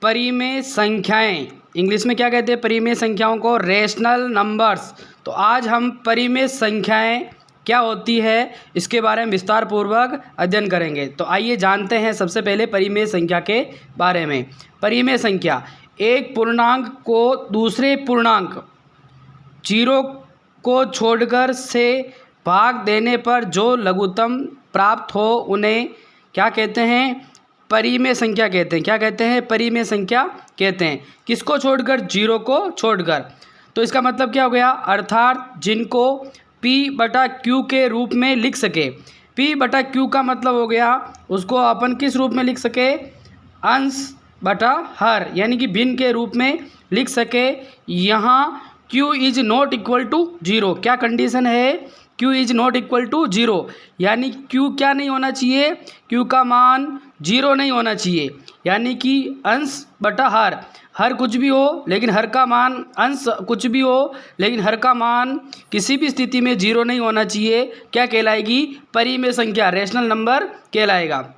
परिमेय संख्याएं, इंग्लिश में क्या कहते हैं परिमेय संख्याओं को? Rational numbers. तो आज हम परिमेय संख्याएं क्या होती है इसके बारे में विस्तार पूर्वक अध्ययन करेंगे। तो आइए जानते हैं सबसे पहले परिमेय संख्या के बारे में। परिमेय संख्या, एक पूर्णांक को दूसरे पूर्णांक 0 को छोड़कर से भाग देने पर जो लघुत्तम प्राप्त हो उन्हें क्या कहते हैं? परिमेय संख्या कहते हैं। क्या कहते हैं? परिमेय संख्या कहते हैं। किसको छोड़कर? 0 को छोड़कर। तो इसका मतलब क्या हो गया? अर्थात जिनको P/Q के रूप में लिख सके। P/Q का मतलब हो गया उसको अपन किस रूप में लिख सके? अंश बटा हर, यानी कि भिन्न के रूप में लिख सके। यहाँ Q is not equal to 0। क्या कंडीशन है? Q is not equal to 0, यानी Q क्या नहीं होना चाहिए? Q का मान 0 नहीं होना चाहिए, यानी कि अंश बटा हर, हर कुछ भी हो लेकिन हर का मान, अंश कुछ भी हो लेकिन हर का मान किसी भी स्थिति में 0 नहीं होना चाहिए। क्या कहलाएगी? परिमेय संख्या, रेशनल नंबर कहलाएगा।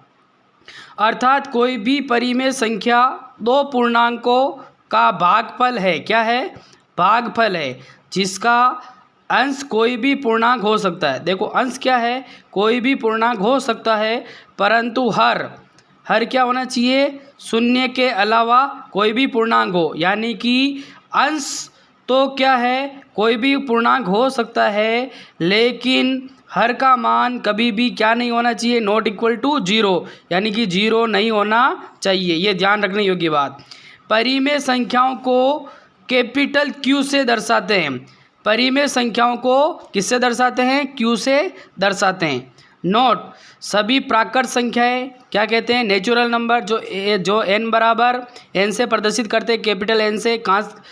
अर्थात कोई भी परिमेय संख्या दो पूर्णांकों का भागफल है। क्या है? भागफल है, जिसका अंश कोई भी पूर्णांक हो सकता है। देखो अंश क्या है? कोई भी पूर्णांक हो सकता है, परंतु हर क्या होना चाहिए? शून्य के अलावा कोई भी पूर्णांक हो, यानी कि अंश तो क्या है? कोई भी पूर्णांक हो सकता है, लेकिन हर का मान कभी भी क्या नहीं होना चाहिए? नॉट इक्वल टू 0, यानी कि 0 नहीं होना चाहिए। ये ध्यान रखने योग्य बात। परिमेय संख्याओं को कैपिटल Q से दर्शाते हैं। परिमेय संख्याओं को किससे दर्शाते हैं? Q से दर्शाते हैं। नोट, सभी प्राकृत संख्याएं क्या कहते हैं? नेचुरल नंबर, जो n बराबर n से प्रदर्शित करते हैं, कैपिटल N से। कहाँ?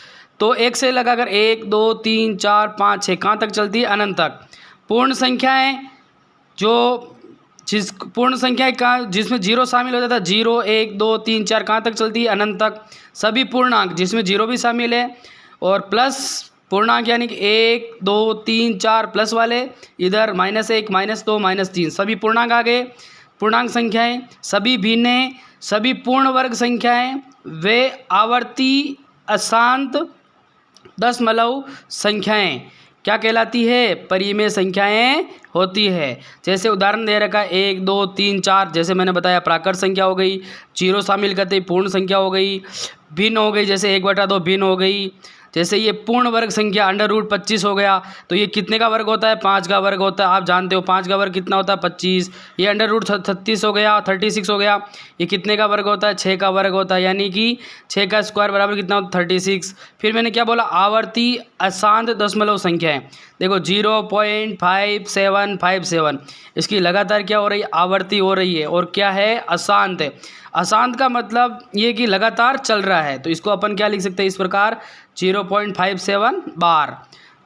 तो 1 से लगाकर 1 2 3 4 5 6 कहाँ तक चलती है? अनंत तक। पूर्ण संख्याएं, पूर्ण संख्याएं कहाँ जिसमें 0 शामिल हो जाता है? 0 1 2 3 4 कहाँ तक चलती है? अनंत तक। सभी पूर्णांक जिसमें 0 भी शामिल है, और प्लस पूर्णांक यानी कि 1 2 3 4 प्लस वाले, इधर -1 -2 -3 सभी पूर्णांक आ गए। पूर्णांक संख्याएं सभी भिन्न हैं। सभी पूर्ण वर्ग संख्याएं वे आवर्ती अशांत दशमलव संख्याएं क्या कहलाती है? परिमेय संख्याएं होती है। जैसे उदाहरण दे रखा है 1 2 3 4, जैसे मैंने बताया प्राकृत संख्या हो गई, 0 शामिल करते पूर्ण संख्या हो गई, भिन्न हो गई जैसे 1/2 भिन्न हो गई। जैसे ये पूर्ण वर्ग संख्या √25 हो गया, तो ये कितने का वर्ग होता है? 5 का वर्ग होता है। आप जानते हो 5 का वर्ग कितना होता है? 25। ये √36 हो गया, 36 हो गया, ये कितने का वर्ग होता है? 6 का वर्ग होता है, यानी कि 6 का स्क्वायर बराबर कितना होता है? 36। फिर मैंने क्या बोला? आवर्ती अशांत दशमलव संख्याएं। देखो 0.5757, इसकी लगातार क्या हो रही है? आवर्ती हो रही है। और क्या है? अशांत है। अशांत का मतलब ये कि लगातार चल रहा है, तो इसको अपन क्या लिख सकते हैं? इस प्रकार 0.57 बार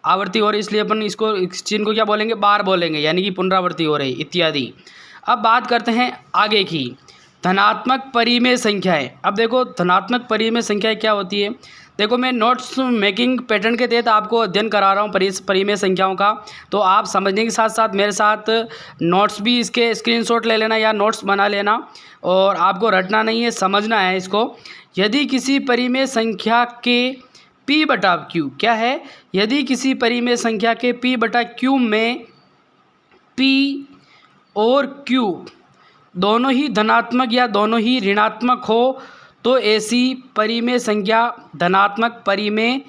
आवर्ती हो रही, इसलिए अपन इसको, इस चिन्ह को क्या बोलेंगे? बार बोलेंगे, यानी कि पुनरावृत्ति हो रही इत्यादि। अब बात करते हैं आगे की, धनात्मक परिमेय संख्याएं। अब देखो धनात्मक परिमेय संख्याएं क्या होती है। देखो मैं नोट्स मेकिंग पैटर्न के तहत आपको अध्ययन करा रहा हूँ परिमेय संख्याओं का, तो आप समझने के साथ साथ मेरे साथ नोट्स भी, इसके स्क्रीनशॉट ले लेना या नोट्स बना लेना, और आपको रटना नहीं है, समझना है इसको। यदि किसी परिमेय संख्या के P/Q क्या है? यदि किसी परिमेय संख्या के P/Q में P और Q दोनों ही धनात्मक या दोनों ही ऋणात्मक हो, तो ऐसी परिमेय संख्या धनात्मक परिमेय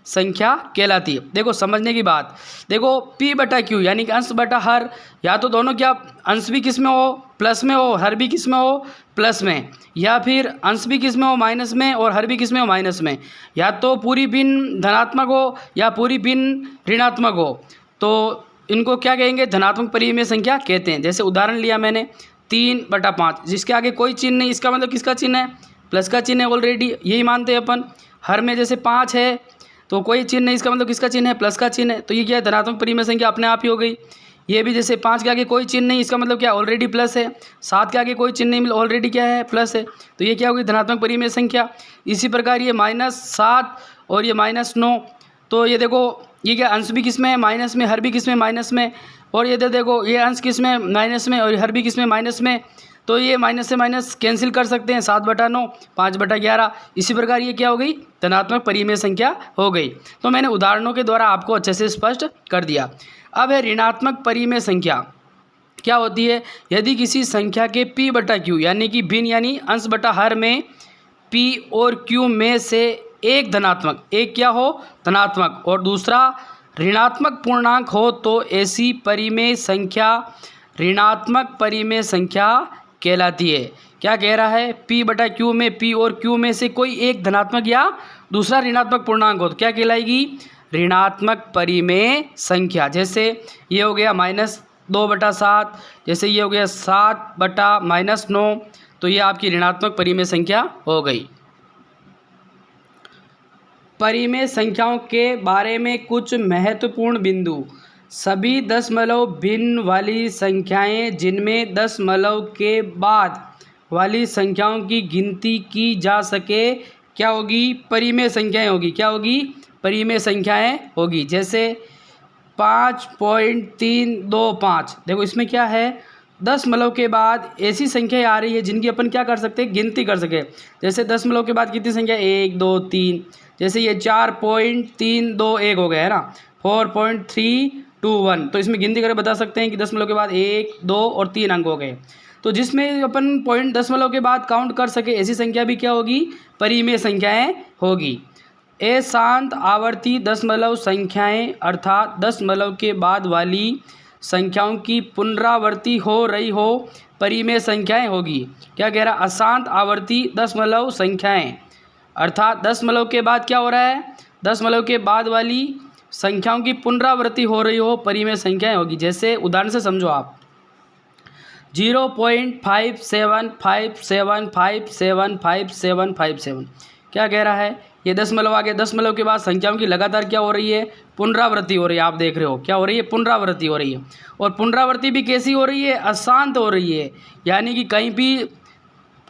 संख्या कहलाती है। देखो समझने की बात, देखो P/Q यानी कि अंश बटा हर, या तो दोनों क्या अंश भी किस में हो? प्लस में हो, हर भी किस में हो? प्लस में, या फिर अंश भी किस में हो? माइनस में, और हर भी किस में हो? माइनस में। या तो पूरी भिन्न धनात्मक हो या पूरी भिन्न ऋणात्मक हो, तो इनको क्या कहेंगे? धनात्मक परिमेय संख्या कहते हैं। जैसे उदाहरण लिया मैंने 3/5, जिसके आगे कोई चिन्ह नहीं, इसका मतलब किसका चिन्ह है? प्लस का चिन्ह है, ऑलरेडी यही मानते हैं अपन। हर में जैसे 5 है तो कोई चिन्ह नहीं, इसका मतलब किसका चिन्ह है? प्लस का चिन्ह है, तो ये क्या है? धनात्मक परिमेय संख्या अपने आप ही हो गई। ये भी जैसे 5 के आगे कोई चिन्ह नहीं, इसका मतलब क्या? ऑलरेडी प्लस है। 7 के आगे कोई चिन्ह नहीं, ऑलरेडी क्या है? प्लस है, तो ये क्या होगी? धनात्मक परिमेय संख्या। इसी प्रकार ये -7 और ये -9, तो ये देखो ये क्या? अंश भी किस में है? माइनस में, हर भी किस में? माइनस में। और ये देखो ये अंश किस में? माइनस में, और हर भी किस में? माइनस में। तो ये माइनस से माइनस कैंसिल कर सकते हैं, 7/9, 5/11। इसी प्रकार ये क्या हो गई, धनात्मक परिमेय संख्या हो गई। तो मैंने उदाहरणों के द्वारा आपको अच्छे से स्पष्ट कर दिया। अब है ऋणात्मक परिमेय संख्या। क्या होती है, यदि किसी संख्या के p/q यानी कि भिन्न यानी अंश बटा हर में p और q में से एक धनात्मक, एक क्या हो, धनात्मक, और दूसरा ऋणात्मक पूर्णांक हो तो ऐसी परिमेय संख्या ऋणात्मक परिमेय संख्या कहलाती है। क्या कह रहा है, p/q में p और q में से कोई एक धनात्मक या दूसरा ऋणात्मक पूर्णांक हो तो क्या कहलाएगी, ऋणात्मक परिमेय संख्या। जैसे ये हो गया -2/7, जैसे ये हो गया 7/-9, तो ये आपकी ऋणात्मक परिमेय संख्या हो गई। परिमेय संख्याओं के बारे में कुछ महत्वपूर्ण बिंदु। सभी दशमलव भिन्न वाली संख्याएं जिनमें दशमलव के बाद वाली संख्याओं की गिनती की जा सके क्या होगी, परिमेय संख्याएं होगी। क्या होगी, परिमेय संख्याएं होगी। जैसे 5.325, देखो इसमें क्या है, दशमलव के बाद ऐसी संख्याएं आ रही है जिनकी अपन क्या कर सकते हैं, गिनती कर सके। जैसे दशमलव के बाद कितनी संख्या, 1 2 3, जैसे ये 4.321 हो गया है ना, 4.321, तो इसमें गिनती करके बता सकते हैं कि दशमलव के बाद 1 2 और 3 अंक हो गए। तो जिसमें अपन पॉइंट दशमलव के बाद काउंट कर सके ऐसी संख्या भी क्या होगी, परिमेय संख्याएं होगी। अशांत आवर्ती दशमलव संख्याएं अर्थात दशमलव के बाद वाली संख्याओं की पुनरावृत्ति हो रही हो, परिमेय संख्याएं होगी। क्या कह रहा है, अशांत आवर्ती दशमलव संख्याएं अर्थात दशमलव के बाद क्या हो रहा है, दशमलव के बाद वाली संख्याओं की पुनरावृत्ति हो रही हो, परिमेय संख्याएं होगी। जैसे उदाहरण से समझो आप, 0.5757575757 क्या कह रहा है, ये दशमलव आ गया। दशमलव के बाद संख्याओं की लगातार क्या हो रही है, पुनरावृत्ति हो रही है। आप देख रहे हो क्या हो रही है, पुनरावृत्ति हो रही है। और पुनरावृत्ति भी कैसी हो रही है, अशांत हो रही है, यानी कि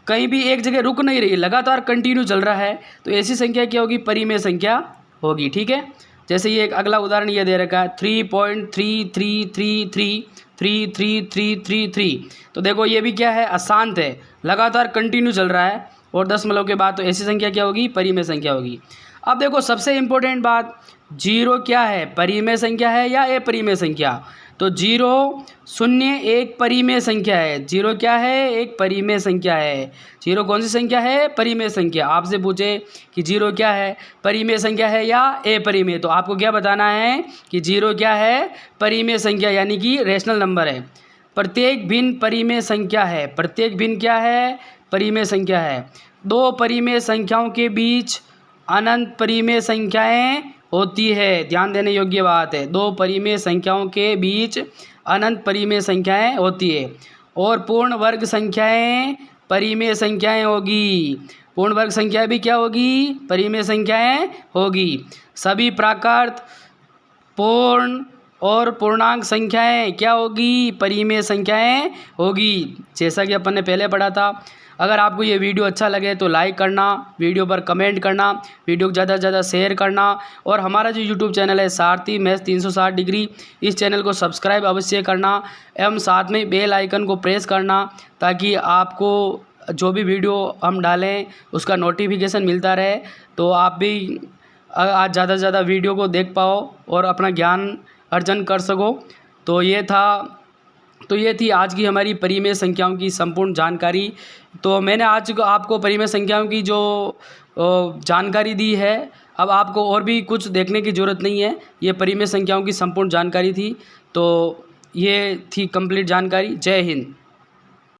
कहीं भी एक जगह रुक नहीं रही है, लगातार कंटिन्यू चल रहा है। तो ऐसी संख्या क्या होगी, परिमेय संख्या होगी। ठीक है, जैसे ये एक अगला उदाहरण ये दे रखा है 3.33333333। तो देखो ये भी क्या है, अशांत है, लगातार कंटिन्यू चल रहा है। और दशमलव के बाद तो ऐसी संख्या क्या होगी, परिमेय संख्या होगी। अब देखो सबसे इम्पोर्टेंट बात, 0 क्या है, परिमेय संख्या है या अपरिमेय संख्या। तो 0 0 एक परिमेय संख्या है। 0 क्या है, एक परिमेय संख्या है। 0 कौन सी संख्या है, परिमेय संख्या। आपसे पूछे कि 0 क्या है, परिमेय संख्या है या अपरिमेय, तो आपको क्या बताना है कि 0 क्या है, परिमेय संख्या यानी कि रेशनल नंबर है। प्रत्येक भिन्न परिमेय संख्या है। प्रत्येक भिन्न क्या है, परिमेय संख्या है। दो परिमेय संख्याओं के बीच अनंत परिमेय संख्याएं होती है। ध्यान देने योग्य बात है, दो परिमेय संख्याओं के बीच अनंत परिमेय संख्याएं होती है। और पूर्ण वर्ग संख्याएं परिमेय संख्याएं होगी। पूर्ण वर्ग संख्या भी क्या होगी, परिमेय संख्याएं होगी। सभी प्राकृत पूर्ण और पूर्णांक संख्याएं क्या होगी, परिमेय संख्याएं होगी। जैसा कि अपन ने पहले पढ़ा था। अगर आपको ये वीडियो अच्छा लगे तो लाइक करना, वीडियो पर कमेंट करना, वीडियो को ज़्यादा से ज़्यादा शेयर करना। और हमारा जो यूट्यूब चैनल है सारथी मैथ्स 360 डिग्री, इस चैनल को सब्सक्राइब अवश्य करना एवं साथ में बेल आइकन को प्रेस करना, ताकि आपको जो भी वीडियो हम डालें उसका नोटिफिकेशन मिलता रहे, तो आप भी आज ज़्यादा से ज़्यादा वीडियो को देख पाओ और अपना ज्ञान अर्जन कर सको। तो ये थी आज की हमारी परिमेय संख्याओं की संपूर्ण जानकारी। तो मैंने आज आपको परिमेय संख्याओं की जो जानकारी दी है, अब आपको और भी कुछ देखने की ज़रूरत नहीं है। ये परिमेय संख्याओं की संपूर्ण जानकारी थी। तो ये थी कंप्लीट जानकारी। जय हिंद।